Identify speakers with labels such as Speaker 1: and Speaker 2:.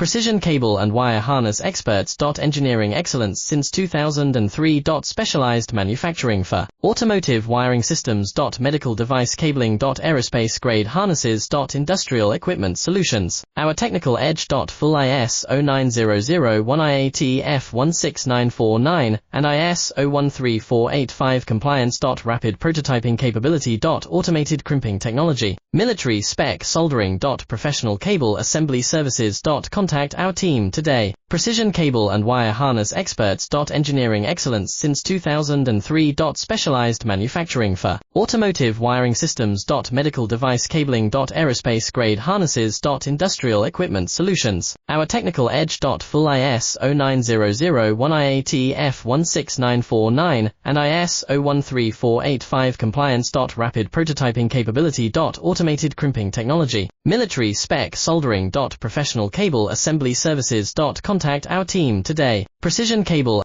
Speaker 1: Precision cable and wire harness experts. Engineering excellence since 2003. Specialized manufacturing for automotive wiring systems. Medical device cabling. Aerospace grade harnesses. Industrial equipment solutions. Our technical edge. Full ISO 9001 IAT F16949 and ISO 13485 compliance. Rapid prototyping capability. Automated crimping technology. Military spec soldering. Professional cable assembly services. Contact our team today. Precision cable and wire harness experts. Engineering excellence since 2003. Specialized manufacturing for automotive wiring systems. Medical device cabling. Aerospace grade harnesses. Industrial equipment solutions. Our technical edge. Full ISO 9001 IAT F16949 and ISO 13485 compliance. Rapid prototyping capability. Automated crimping technology. Military spec soldering. Professional cable assembly services. Contact our team today. Precision cable